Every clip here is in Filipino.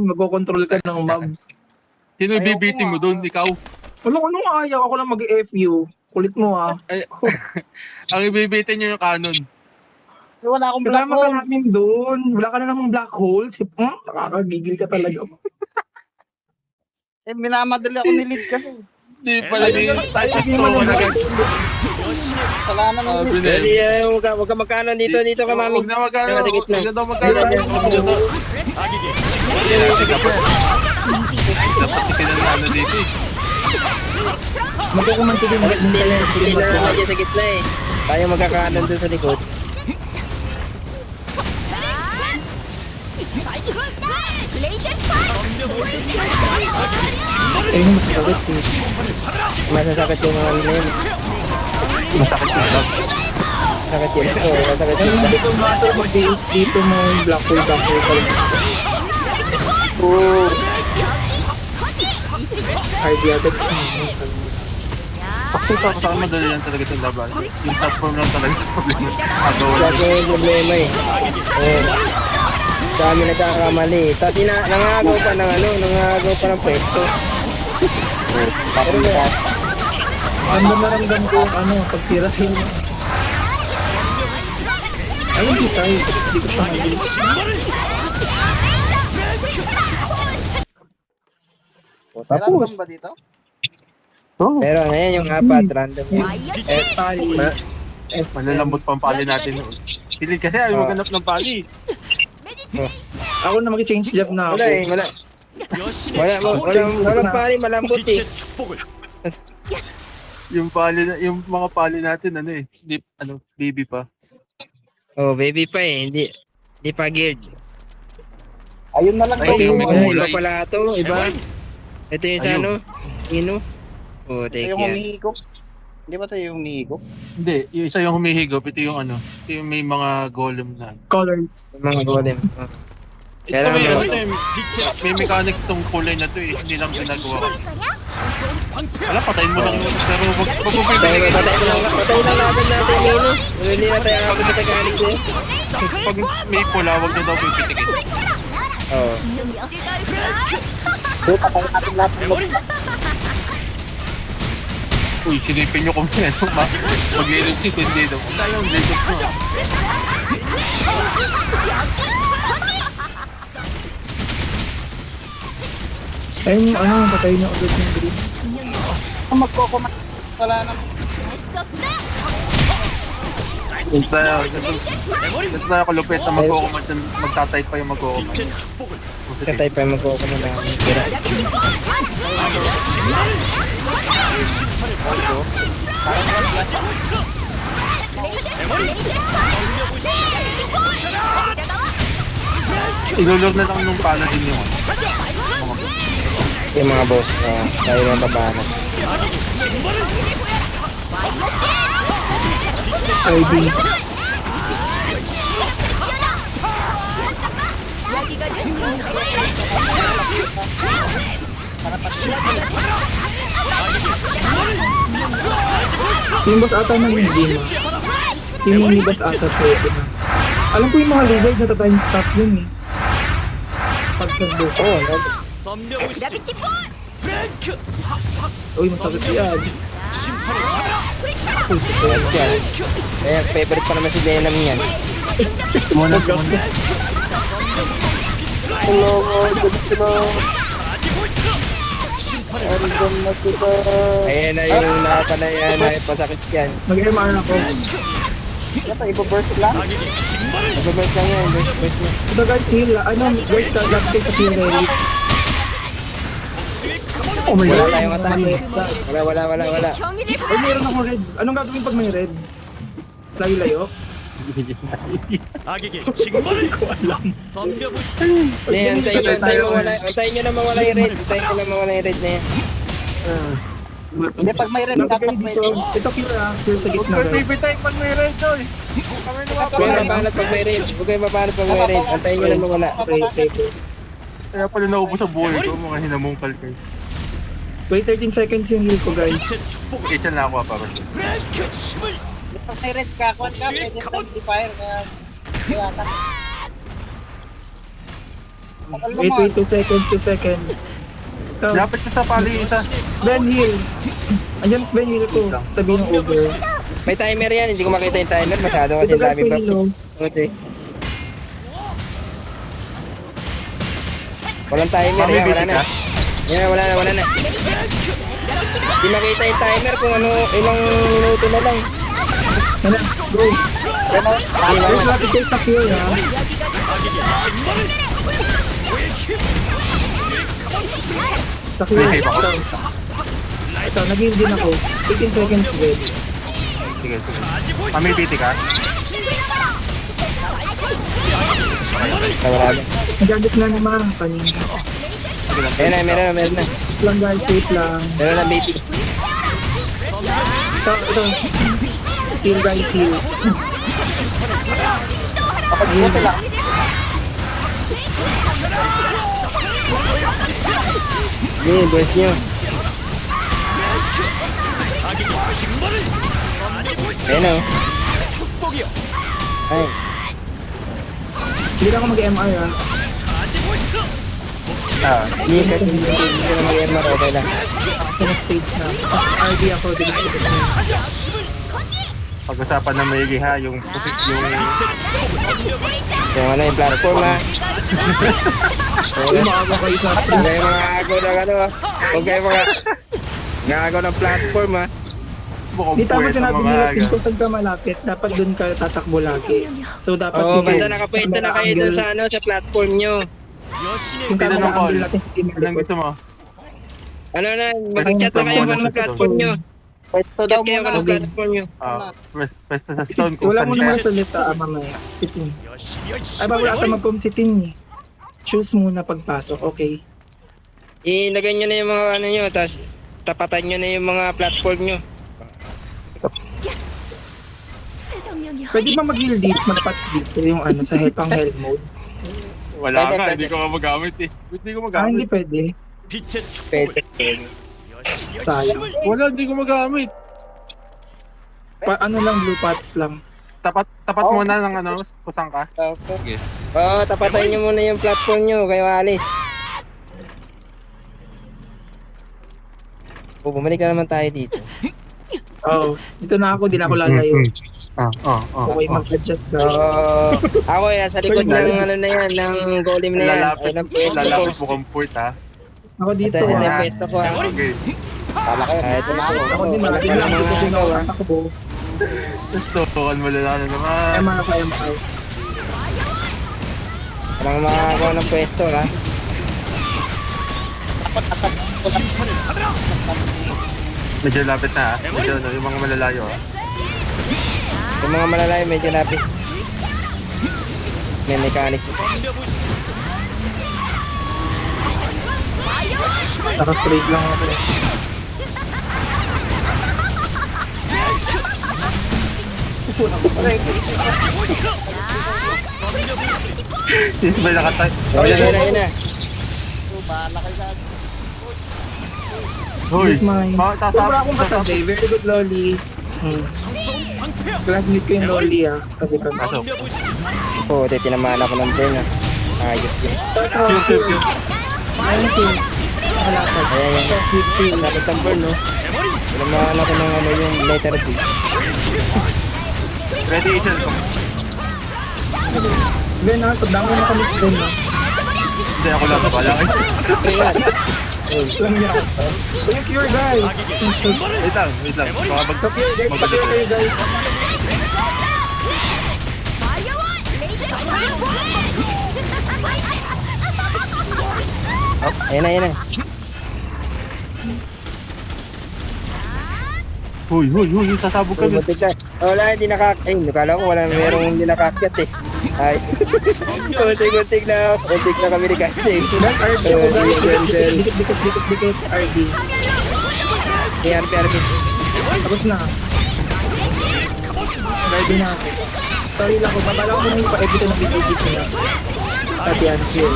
Magkocontrol ka ng mobs. Sino Ayaw ko BBT mo nga. doon? Ikaw? Ano ayaw? Ako lang mag-FU. Kulit mo ah. Ay, ang BBT nyo yung canon. Wala akong black Kasama ka hole. namin doon. Wala ka na namang black hole. Nakakagigil ka talaga. Eh, minamadali ako ni lead kasi. Hindi pala ni... Hindi mo naman. Kasalanan ng lead. Binel. Hindi, huwag ka magkano dito ka mami. Huwag na magkano. Nakadikit lang. Huwag na daw magkano. Dapat ikinanalo dito eh. Magkukumanto din. Hindi na lagi sa gitna eh. Tayo magkakanan dun sa likod. Eh, masakit eh. Masasakit yung mga ano yun. Masakit yung love. Masakit yun. Oo, masakit Eh, yun. hindi ko matter dito mo yung black hole ka. Oo. Cardiac. Kasi ito, kasama madali lang talaga itong laban. Yung platform lang talaga yung problema. Agawan Lagi yung problema eh. Oo. Dami nagkakamali. Tapos nangagaw pa ng ano, nangagaw pa ng pwesto. Pero Ano naramdam ko yung pagtirahin. Alam di tayo. Hindi ko siya mali. May random ba dito? pero ngayon yung apat, random yan. Tali. Malalambot pa ang pali natin. Pilid kasi ayaw maghanap ng pali. Ako na mag-change job na ako. Wala eh, wala. Walang pari, malambot eh. Yung mga pali natin deep, baby pa. Oh, baby pa eh, hindi pa geared. Ayun na lang Ay, daw yung yung may Iba kulay. pala ito, iba. Ito yung sa Ayun. ano, Ino. Oh, Ito take yung yan. humihigop. Hindi ba ito yung humihigop? Hindi, yung isa yung humihigop, ito yung may mga golem na. Colors. Mga golem. Ito Kailangan may, mo- may mechanics tong kulay na to eh, hindi lang ginagawa. Wala, patayin mo lang yun, pero wag mo Patay pipiliin. na natin natin Ino. Hindi na tayo ako sa Tagalog eh. Pag may pula, wag na daw pipitikin. Oo. Uy, silipin nyo kung meron ba. Mag-electric, hindi daw. Wala yung legit mo. Ayun yung patay niya ulit yung green. Kung magkokomat, wala naman. Ito tayo kalupit na magkukumat, magtatay pa yung magkukumat. Katay pa yung magkoko na lang. Tira. Ilulog na lang nung paladin yung Yung mga boss na tayo na babanat. ID. Yung boss ata na hindi na. Yung mini boss ata pwede na. Alam ko yung mga lizard na time stop yun eh. Pagsabi. Oo, Uy, masakit yan. yan. Kaya favorite pa naman si Denam yan. Muna. Hello, ganito na. Random na sila. Ayan na yung nakapanayan na pasakit yan. Mag-MR ako. Ito, iba-burst lang. Nagbabark lang yan, burst na. Ito guys, heal. Guys, last day sa heal relic. Oh my Wala God. tayong atake. Wala. Ay, meron ako red. Anong gagawin pag may red? Layo-layo? 악에게 징벌을 덤벼보시오. Antayin nyo na mawala yung red. Antayin ko na mawala yung red na yan. Hindi, pag may red, Nagkagay katak may dito. red. Ito kill kill sa gitna guys. Baby time pag may red oy. Huwag kayo mapahanap pag may red. Huwag kayo mapahanap pag may red. Antayin nyo na mawala. Okay. Kaya pala naubos sa buhay ko, mga hinamungkal kayo. Wait 13 seconds yung heal ko guys. 빛의 축복을 Kaya na ako para. 힘을 Pag may red kakuan ka, pwede friendly fire. Kaya, kaya ka. Wait, 2 seconds, 2 seconds. Ito, Lapit ka sa pali isa. Ben Hill. Andiyan si Ben Hill ko. Tabi ng over. May timer yan, hindi ko makita yung timer. Masyado kasi Ito guys, dami pa. Hill. Okay. Walang timer, Mami, yan, wala busy na. ka? Yan, wala na. Hindi makita yung timer kung ano, ilang minuto na lang. Ano? Go. Yan o. Guys, natin take sa kill ha. Sa kill. May hype ako. Ito, nag-heal din ako. 18 seconds wait. Sige, sige. Mami, busy ka? Wala na. Nagamit na naman kanina. Sige lang. Ayun na, meron na. Wait lang guys, wait lang. Meron na, baby. Ito. Heal guys, heal. Kapag-buti lang. Hindi, bless nyo. Ayun na. Ay, Hindi na ako mag-MR ha. hindi kasi hindi ko na mag-MR, okay lang. Sa next stage na. RD ako din. Pag-usapan na maigi ha, yung Yung ano yung platform ha. Uy, maaga kayo sa Huwag kayo mga agaw ng ano ha. Huwag kayo mga agaw ng platform ha. bukong Di tama puwet ang sinabi mga nila, aga. kung saan ka malapit, dapat dun ka tatakbo lagi. So, dapat Oo, yung basta nakapwenta na kayo dun sa ano, sa platform nyo. Yung Tinanong camera ko, angle natin, hindi Anong gusto mo? Ano na, mag-chat na kayo kung anong platform nyo. Pwesto Chat daw kayo kung muna. anong platform nyo. Pwesta sa stone kung Wala saan mo naman ka. salita, mamaya. Sitin. Ay, ba wala ka mag-com sitin eh. Choose muna pagpasok, okay. Ilagay nyo na yung mga ano nyo, tapos tapatan nyo na yung mga platform nyo. Pwede ba mag-heal dito, mag-patch dito yung ano, sa pang health mode? Wala Pwede, nga, pwede. hindi ko magamit eh. Hindi ko Ah, hindi magamit. pwede. 빛의 Pwede. 축복을 Sayang. Wala, hindi ko magamit. Ano lang, blue patch lang. Tapat Oh. muna ng ano, kusang ka. Okay. Sige. Oo, tapatan nyo muna yung platform nyo, kayo alis. Bumalik na naman tayo dito. Oh, dito na ako, di na ako lalayo. Okay, mag-adjust ka. Oo. Ako yan, sa likod ng ano na yan, ng golem na yan. Lalapit, Ayun ang pwesto ko. lalapit bukong puwet ha. Ako dito Ito yung ah. pwesto ko ha. Okay. Kala ko Ah, ito na ako. Ako din, Wala natin ka lang ng dito mga din agaw ako ha. takbo. Tutukan mo na naman. MR ako, MR. Walang mga agaw ng pwesto ha. Medyo lapit na ha. Medyo ano, yung mga malalayo ha. Yung mga malalayo medyo lapit. May mechanic. Naka-straight lang ako. Since may nakatay. Ayun na. Hoy, Yes, mine. Sobra akong sasabog. katabi. Very good, Loli. Graduate ko yung Loli ah. Sabi ko. Pasok. Oo, tinamaan ako ng burn ha. Ayos yun. Kill. Ayun ko. Wala ka. Ayan yan. Lapit ang burn no. Tinamaan ako ng ano yung letter D. Ready, Angel. Ben ah, pagdamo na kami sa Ben ah. Hindi ako lang. Wala kayo. Lang yan. Yung cure guys. Wait lang. Baka Sa cure guys, sa cure kayo guys. Ayan na. Huy, sasabog kami. Butik na. Wala, hindi ay, nakala ko wala merong hindi nakakyat eh. Ay. Butik na kami ni Kasi. Ben, RD ako guys. Dikit, RD. Ayan, PRP. Tapos na. Ready na ako. Sorry lang ko, babala ko muna yung pa-edit ng video dito na. At yan, chill.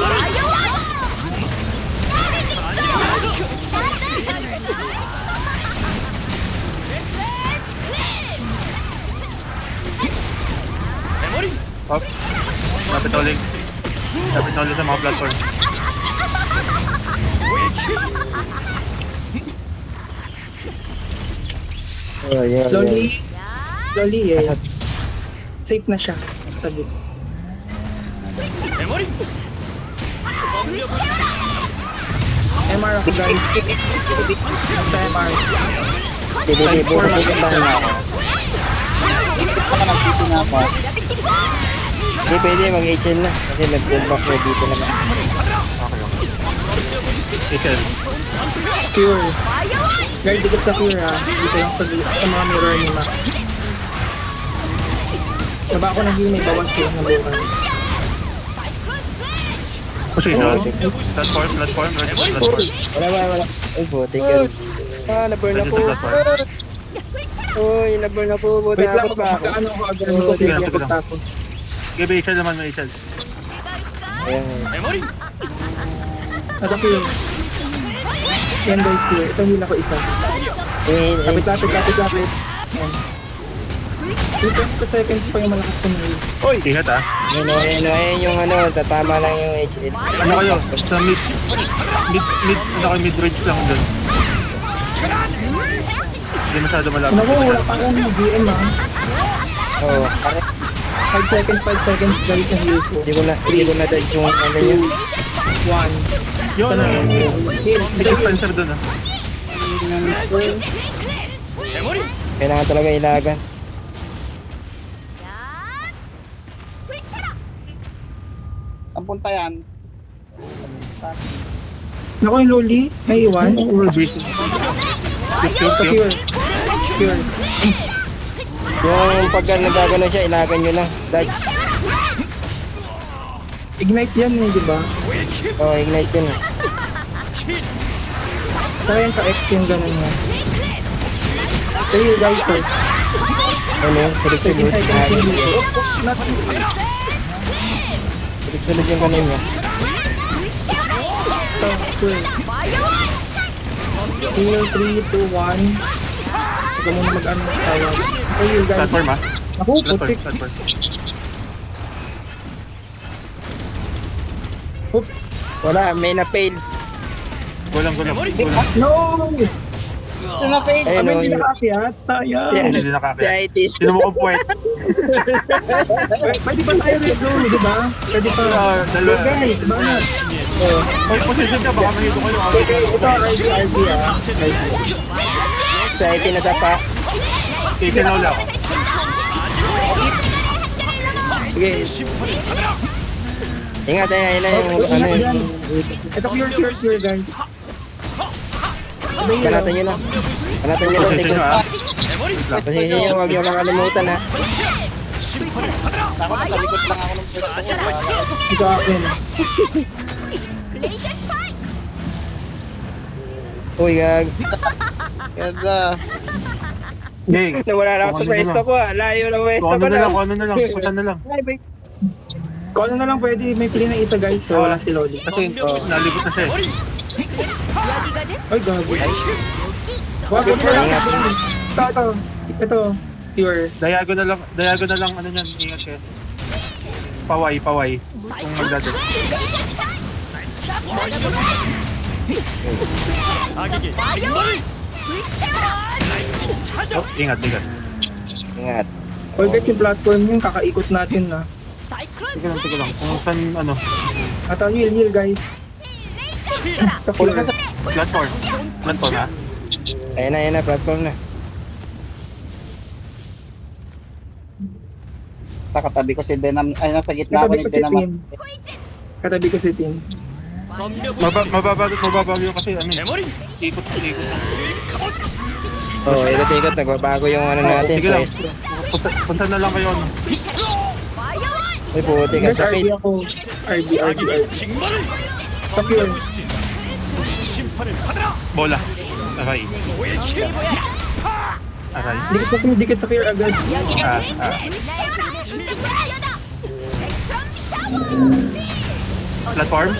Hop. Lapit ulit. Dapat na ulit sa mga platform. Oh, yun. Slowly. Slowly eh. Safe na siya. Sabi. 메모리 MR ako guys. Sa MR. Sige, pupuntahan na ako. Baka nagtito na ako. Hindi pwede mag-HL na. Kasi nag-pull back na dito naman. Isel. Pure. Guys, dikit sa pure ha. Dito lang sa mga mirror ni Mac. Saba ako naging may bawas ko ng bukan. Position. Platform. Wala. Ay, buti ka. Na-burn ako. Uy, na-burn ako. Buti Wait lang, ako pa ako. magkaano ako agad ko sige lang, kaya sige lang. pagtapos. Gabi, Isel naman may Isel. Ayan. 메모리 At ako yun. Yan guys, pure. Ito nila ko isa. Lapit. Yan. 2 seconds pa yung malakas ko nila. Oy! Ingat ah. Ayun yung ano, tatama lang yung HL. Ano kayo? Sa mid range lang dun. Hindi masyado malapit. Naku, wala pa akong GM ha. Oo. 5 seconds guys ang heal ko. Hindi ko na dodge yung ano yun. 1. Yun ah. May dispenser dun ah. 메모리 Kailangan talaga ilagan. Ang punta yan. Naku yung loli, may iwan. Busy. Pure. Yung pagka nagagano siya, ilagan nyo lang. Dodge. Ignite yan eh, di ba? Oo, ignite yun. Saka yan sa X yung ganun niya. So you guys, sir. Ano yun? 13 Sulit-sulit. seconds yung heal ko. Sulit-sulit yung kanin niya. Pure. Heal 3, 2, 1. Huwag mo mag-ano tayo. So you guys. Platform ah. Naku, putik. Platform. Wala, may na-fail. Gulang. No! Ito na kayo. Ayun Kami o, hindi yun. nakakiyat. Sayang. Hindi Si nakakaya. ITs. Sino mo kong puwet? Pwede ba tayo red zone, di ba? Pwede pa. Dalawa. Guys, bakit? May position ka, baka mahito kayo. Ito, RB ah. Sa IT na tapa. Kaya wala ako. Sige. Ingat, ayun na yung ano Ingat yun. dyan. Ito pure guys. Kanatan nyo lang. Kanatan nyo lang. Position Tikot. ah. Kasi yun, huwag nyo makalimutan ha. Ako nasa likod lang ako ng pwesto. Ito akin. Uy, gag. Kaya Gang. Nawala na ako sa pwesto ko ha. Layo na pwesto ko na. Kung ano na lang. Kusan na lang. Kung ano na lang pwede, may pili na isa guys. So wala si Lodi. Kasi nalibot na siya eh. Ay, gago. Wag mo na lang. Ito. Pure. Diagonal lang ano yan. Ingat kayo. Paway. Kung magdadal. 악에게 징벌을 Oh, ingat. Ingat. All guys, yung platform yung kakaikot natin na. Teka lang. Kung saan ano. At heal guys. Ito pure. Platform ah. Ayun na, platform na. Katabi ko si Denam. Ay, nasa gitna ako Katabi ni ko si Denam. Tim. Katabi ko si Tim. Mababago kasi ano eh. 메모리 Ikot. Oo, ikot-ikot. Nagbabago yung ano natin. Sige lang. Pwesto. Punta na lang kayo ano. Uy, puti ka Guys, sa RB pit. ako. RB. 악에게 징벌을 Ito pure. 심판을 받아라 Bola. Aray. 오일킬 Aray. Dikit sa pure agad. Platform?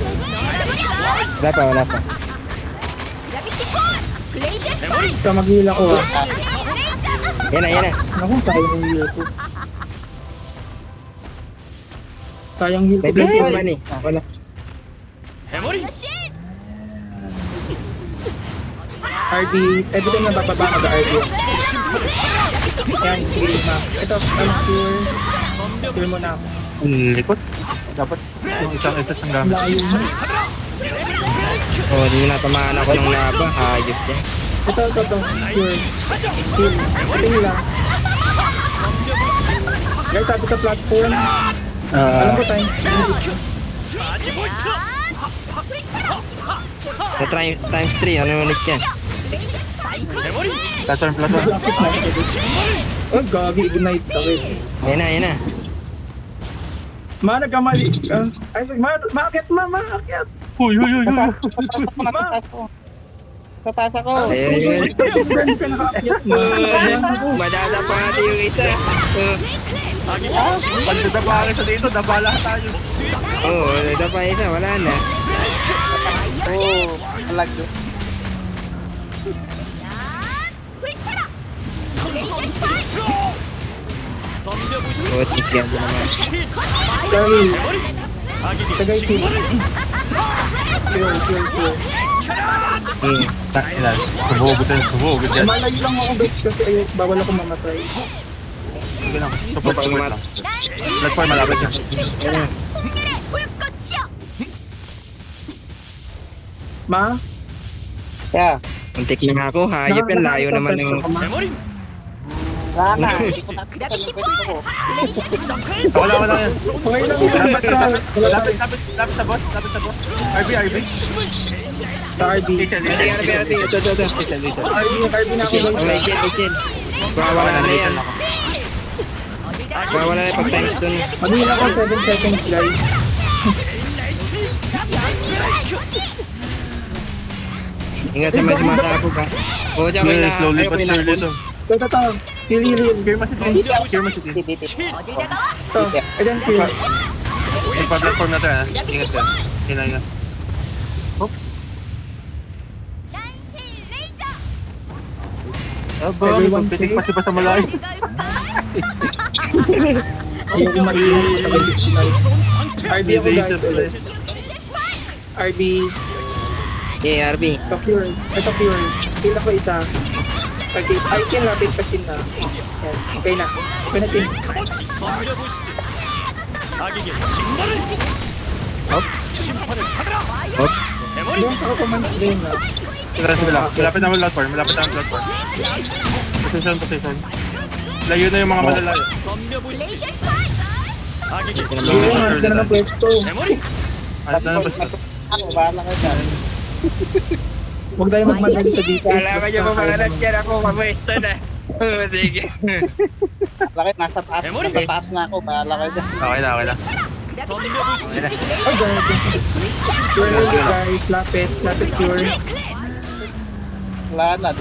Wala pa. Ito, mag-heal ako ah. Yan na. Naku, tayo ng heal ko. Sayang heal ko Pwede guys. naman eh. Ako na. 해머리 RB, every time nabababa ka sa RB. Yan, sige ma. Ito, cure. Cure mo na ako. Likot. Dapat yung isang hanggang. Ang layo mo. Oh, di na tamaan ako ng laba. Hayop yan. Ito, cure. Heal. Ito nila. Guys, sabi sa platform. Alam ko time. Sa times 3, ano ulit yan? 해머리 Platform. Oh, gagi, ignite. Sakit. Ayun na. Ma, nagkamali. Ay, maakyat. Huy. Papasa ko. Ayun. Gani ka nakaakyat, ma. Madada pa natin yung isa. Pag nadabala sa dito, dabala tayo. Oo, dada pa isa. Wala na. Oh, alag. Oh, tigyan mo naman. Gagi, 악에게 tagay heal. 징벌을 Cure. Takilan. Sumugot yan. Malayo lang ako guys kasi bawal ako mamatay. Sige lang. Support lang. Platform malapit siya. Ma? Kaya, Muntik na nga ako. Hayop yan. Layo naman yung... 해머리 wala na. Hindi ko nakita yung pwede ko. Wala yan. Okay lang yun. Lapit sa boss. RB. Sa RB. RB. Ito. RB na ako May guys. shield. Wawala na yan. Wawala na pag times dun. Mag-heal ako 7 seconds guys. Ingat sa mga sumasabog ha. Oo, dyan may na... Slowly ayaw, but may na- surely to. Ito. Heal. Cure mo si Din. Titi. Ito. And then heal. Yung platform na to ha. Ingat ka. Ingat. Aba, may pagpitik pa siya pa sa malayo. Ayaw ko mag-heal. RB ako guys. ulit. RB. Yeah, RB. Ito cure. Heal ako isa. Okay. Ay, lapit pa siya na. Yan. Okay na. Okay na team. 덤벼보시지 악에게 징벌을 심판을 받아라 Hop. 해머리 Doon sa command game na. Sige lang. Malapit na ang platform. Position. Layo na yung mga malalayo. 덤벼보시지 악에게 Sige 징벌을 na. Ganda ng pwesto. 해머리 Ano na basta? Ano, bahala kayo dyan. Huwag tayo magmadali sa dito. Kala nyo mamahalat yan ako. Pamwesto na. Oo, sige. Bakit nasa taas na ako, bahala kayo dyan. Okay na. 덤벼보시지 Ay, ganda. Cure guys. Lapit cure. Wala na.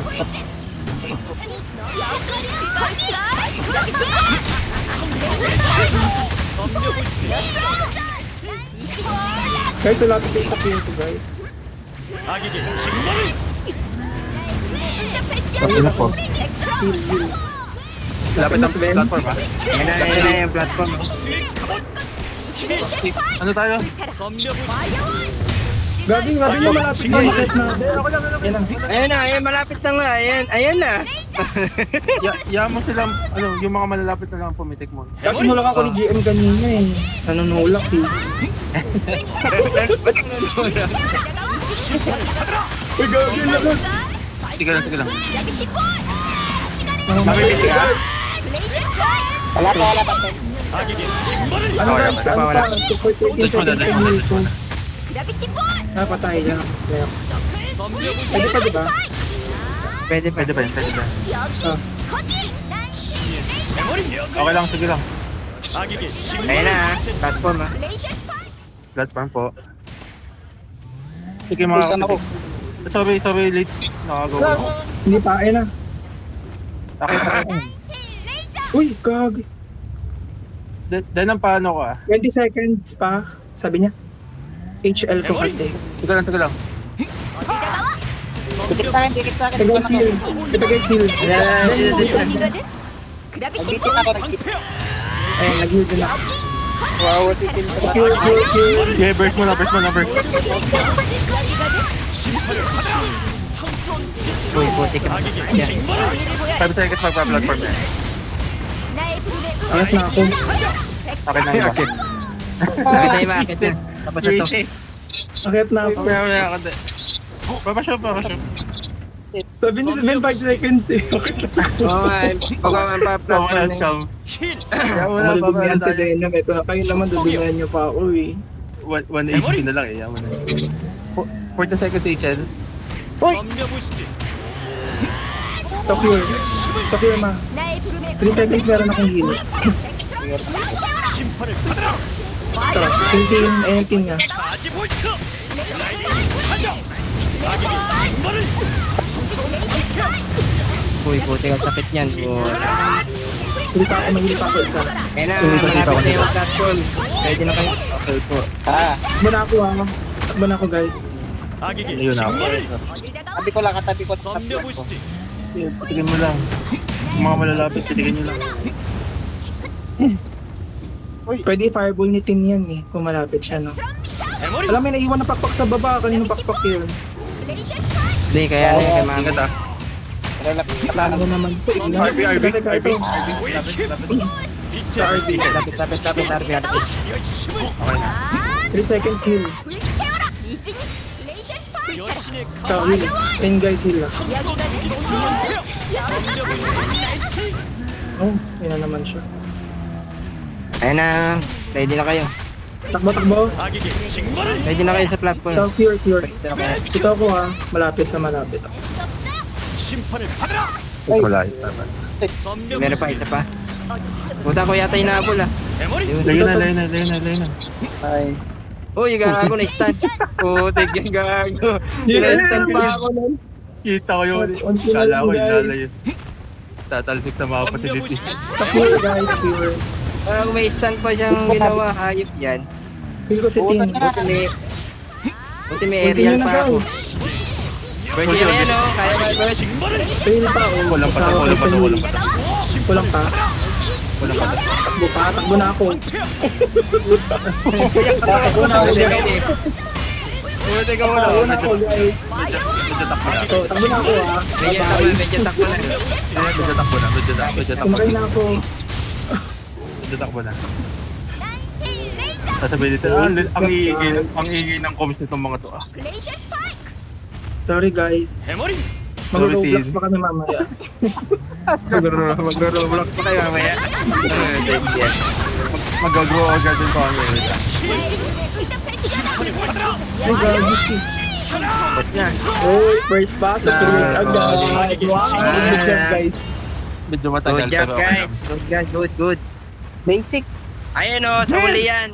덤벼보시지 Guys, lapit yung sa cure ko guys. 악에게 징벌을 Heal. Lapit ang platform ha. Yan na yung platform. Ano tayo? 덤벼보시지 Gabi nyo malapit na market na. Yan ang. Ayun, malapit na nga. Ayan na. Ya mo silang, yung mga malalapit na lang pumitik mo. Kasi nulak ako ni GM kanina eh. Nanunulak eh. Uy, gabi na lang. Sige lang. Mabibitig ka? Wala pa. 악에게 징벌을 Ano guys? Ano pa? Support 18 seconds sa heal ko. Patay lang. 덤벼보시지 Pwede pa diba? Pwede pa. Pwede pa. Ah. 해머리 Okay lang, sige lang. 악에게 Ayun na 징벌을 platform ha. Platform po. Sige mga Saan ako? Sorry, late. Nakagawa. Hindi pa, ayun na. Okay. Uy, gag. Dahil ang paano ka? 20 seconds pa, sabi niya. HL ko kasi. Sige lang. Dikit sa akin. Tagay heal. Tagay heal. Nagbitin ako. 방패야 Ayun, nag-heal din ako. Wow, titin sa Cure, cure, cure. Yeah, burst mo na, burst mo na, burst. Uy, puti ka. Yan. 5 seconds magpa-platform yan. Ayos na ako. Okay na yun. Bakit tayo makakit na? Tapos na to. Akit na ako. Mamaya ka din. Papashow, papashow. Sabi ni Sven, 5 seconds eh. Oo nga, baka ang Come pa-platform on, na yun. come. 힐 Madudumihan si Venom. Ito na kayo naman, dudumihan niyo pa ako eh. 1 HP na lang eh. Yaman na. 40 seconds HL. 덤벼보시지 Tokyo. Tokyo ma. 3 seconds meron akong heal. 심판을 받아라 Ito, tintin, anything nga. 아지 볼트 라이딩 한정 아기비 징벌을 Uy, puti ka sakit yan. Hili pa ako, mahili pa ako isa. Kaya na, malapit na yung platform. Pwede na kayo. Okay po. Takbo na ako ah. Takbo na ako guys. 아기비 Ayun na ako. 징벌을 Tabi ko lang, katabi ko. 덤벼보시지 Tignan mo lang. Yung mga malalapit, tignan nyo lang. Pwede fireball ni Tin yan eh, kung malapit siya no. 대머리 Alam mo, may naiwan na pakpak sa baba, kaninong pakpak yun. Hindi, kaya na yung kay Ingat mami. ah. Relax lang. Ano naman po, RB, RB, RB. 빛의 Lapit, RB. 열심을 3 seconds heal. 여신의 Ikaw heal. 10 guys heal lang. Oh, yun na naman siya. Ayun na, ready na kayo. Takbo, takbo. 아기비 징벌을 Ready na kayo sa platform. Ito, cure, cure. Ito ako ha, malapit sa malapit. 심판을 받아라 Mas malayo. Meron pa, 덤벼보시지 isa pa. Puta ko yata inabol ah. 대머리 Layo na, layo na, layo na, layo na. Ay. Uy, gago na stun. Putik yung gago. Stun pa ako nun. Kita ko yun. Kala ko yung lalayo. Tatalsik sa mga facility. 덤벼보시지 Cure guys, cure. Parang may stun pa siyang ginawa. Hayop yan. Feel ko si Tin. Buti may aerial pa ako. Pwede na yan oh. Kaya ba Bert? 징벌을 Fail pa ako. Walang pa, walang pa, walang pa. Kulang pa. Walang pa. Takbo pa, takbo na ako. Takbo na ako dyan eh. Teka muna. Takbo na ako guys. Medyo takbo na. So, takbo na ako ha. Medyo takbo na. Medyo takbo na. Medyo takbo Kumakay na. na ako. Medyo takbo na. Sasabihin dito, ang iigi ng comms nitong mga to ah. Sorry guys. 대머리 Mag-roblox pa kami mamaya. Mag-roblox pa kayo mamaya. Mag-grow agad din pa kami. Ay, gabi si. Oy, first pass. Tuloy agad. Wow, good job guys. Medyo matagal Good job pero guys. Good guys. Good. Basic. Ayan o, sa huli yan.